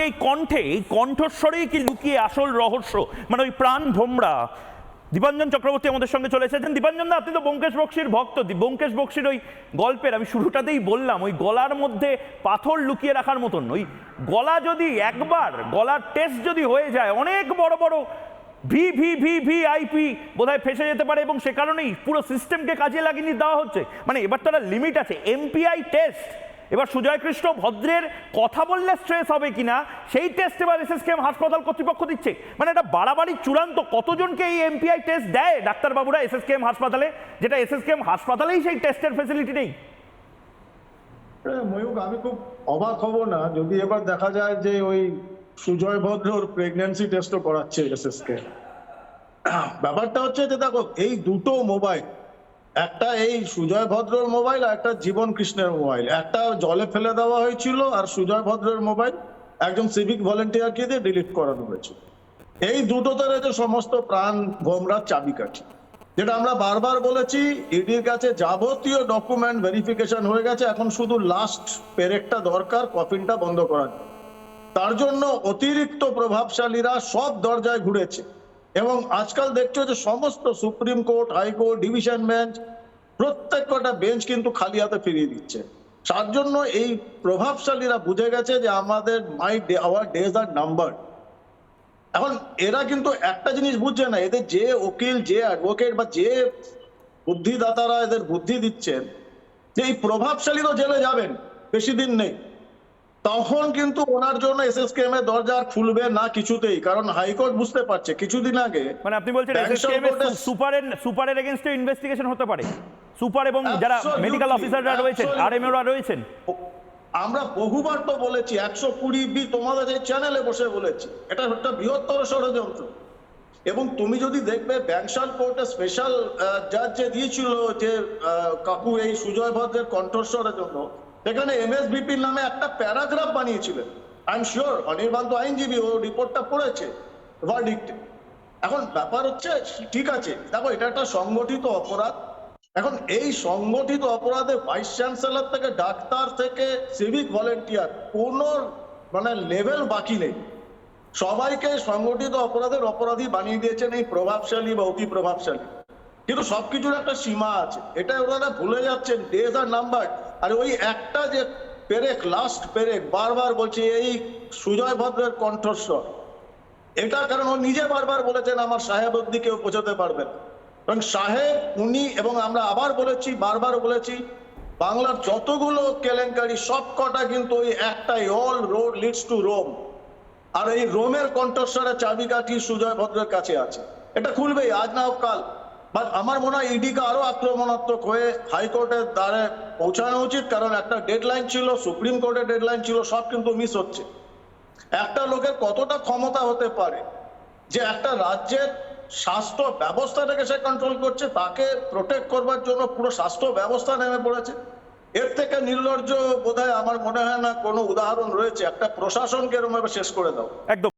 এই কণ্ঠে, এই কণ্ঠস্বরেই কি লুকিয়ে আসল রহস্য, মানে ওই প্রাণ ভোমরা। দীপাঞ্জন চক্রবর্তী আমাদের সঙ্গে চলে এসেছেন। দীপাঞ্জন দা, আপনি তো ব্যোমকেশ বক্সির ভক্ত। ব্যোমকেশ বক্সির ওই গল্পের আমি শুরুটাতেই বললাম, ওই গলার মধ্যে পাথর লুকিয়ে রাখার মতন। ওই গলা যদি একবার, গলার টেস্ট যদি হয়ে যায়, অনেক বড় বড় ভিভিভিভিআইপি বোধহয় ফেসে যেতে পারে, এবং সে কারণেই পুরো সিস্টেমকে কাজে লাগিয়ে দেওয়া হচ্ছে। মানে এবার তো একটা লিমিট আছে, এমপিআই টেস্ট। এবার সুজয় কৃষ্ণ ভদ্রের কথা বললে স্ট্রেস হবে কিনা সেই টেস্ট এবার এসএসকেএম হাসপাতাল কর্তৃপক্ষ দিচ্ছে। মানে এটা বাড়াবাড়ি চূড়ান্ত। কতজনকে এই এমপিআই টেস্ট দেয় ডাক্তারবাবুরা এসএসকেএম হাসপাতালে, যেটা এসএসকেএম হাসপাতালেই সেই টেস্টের ফেসিলিটি নেই? ময়ূক, আমি খুব অবাক হব না যদি এবার দেখা যায় যে ওই সুজয় ভদ্রর প্রেগন্যান্সি টেস্টও করাচ্ছে এসএসকে। ব্যাপারটা হচ্ছে যে দেখো, এই দুটো মোবাইল, একটা এই সুজয় ভদ্রর মোবাইল আর একটা জীবন কৃষ্ণের মোবাইল, একটা জলে ফেলে দেওয়া হয়েছিল আর সুজয় ভদ্রের মোবাইল একজন সিভিক ভলেন্টিয়ারকে দিয়ে ডিলিট করানো হয়েছিল। এই দুটোতে রয়েছে সমস্ত প্রাণ ভোমরার চাবিকাঠি। যেটা আমরা বারবার বলেছি, ইডির কাছে যাবতীয় ডকুমেন্ট ভেরিফিকেশন হয়ে গেছে, এখন শুধু লাস্ট পেরেকটা দরকার, কফিনটা বন্ধ করার। তার জন্য অতিরিক্ত প্রভাবশালীরা সব দরজায় ঘুরেছে, এবং আজকাল দেখছো যে সমস্ত supreme court, high court, division bench, প্রত্যেকটা বেঞ্চ কিন্তু খালি হাতে ফিরিয়ে দিচ্ছে। তার জন্য এই প্রভাবশালীরা বুঝে গেছে যে আমাদের আওয়ার ডেজ আর নাম্বার। এখন এরা কিন্তু একটা জিনিস বুঝছে না, এদের যে উকিল, যে অ্যাডভোকেট বা যে বুদ্ধিদাতারা এদের বুদ্ধি দিচ্ছেন যে এই প্রভাবশালীরা জেলে যাবেন, বেশি দিন নেই, তখন কিন্তু ওনার জন্য এসএসকেএম এর দরজা খুলবে না কিছুতেই। কারণ হাইকোর্ট বুঝতে পারছে কিছুদিন আগে, মানে আপনি বলছেন এসএসকেএম এর সুপারের এগেইনস্টে ইনভেস্টিগেশন হতে পারে, সুপার এবং যারা মেডিকেল অফিসাররা রয়েছেন, আরএমওরা রয়েছেন। আমরা বহুবার তো বলেছি, 120B তোমাদের এই চ্যানেলে বসে বলেছি, এটা একটা বৃহত্তর ষড়যন্ত্র। এবং তুমি যদি দেখবে ব্যাংশাল কোর্টে স্পেশাল জাজ যে দিয়েছিল যে কাকু এই সুজয় ভদ্রের কণ্ঠস্বরের জন্য, এখানে এমএসবিপির নামে একটা প্যারাগ্রাফ বানিয়েছিলেন। আই এম শিওর অনির্বাণ তো আইনজীবী, ও রিপোর্টটা পড়েছে ভার্ডিক্টে। এখন ব্যাপার হচ্ছে, ঠিক আছে দেখো, এটা একটা সংগঠিত অপরাধ। এখন এই সংগঠিত অপরাধে ভাইস চ্যান্সেলর থেকে ডাক্তার থেকে সিভিক ভলেন্টিয়ার কোনো মানে লেভেল বাকি নেই, সবাইকে সংগঠিত অপরাধের অপরাধী বানিয়ে দিয়েছেন এই প্রভাবশালী বা অতি প্রভাবশালী। কিন্তু সবকিছুর একটা সীমা আছে, এটা ওনারা ভুলে যাচ্ছেন, ডেজ আর নাম্বার। আর ওই একটা যে পেরেক, লাস্ট পেরেক, বারবার বলছে এই সুজয় ভদ্রের কণ্ঠস্বর, এটা কারণ ও নিজে বারবার বলেছেন আমার সাহেব অব্দি কেউ পৌঁছাতে পারবে না। কারণ সাহেব উনি, এবং আমরা আবার বলেছি, বারবার বলেছি, বাংলার যতগুলো কেলেঙ্কারি সব কটা কিন্তু ওই একটাই, all road leads to Rome. আর এই রোমের কণ্ঠস্বরের চাবিকাঠি সুজয় ভদ্রের কাছে আছে, এটা খুলবেই আজ না হোক কাল। বাট আমার মনে হয় ইডিকে আরো আক্রমণাত্মক হয়ে হাইকোর্টের দ্বারে পৌঁছানো উচিত, কারণ একটা ডেডলাইন ছিল, সুপ্রিম কোর্টের ডেডলাইন ছিল, সব কিন্তু মিস হচ্ছে। একটা লোকের কতটা ক্ষমতা হতে পারে যে একটা রাজ্যের স্বাস্থ্য ব্যবস্থাটাকে সে কন্ট্রোল করছে, তাকে প্রোটেক্ট করবার জন্য পুরো স্বাস্থ্য ব্যবস্থা নেমে পড়েছে। এর থেকে নির্লজ্জ বোধহয় আমার মনে হয় না কোনো উদাহরণ রয়েছে। একটা প্রশাসনকে এরকম ভাবে শেষ করে দাও। একদম।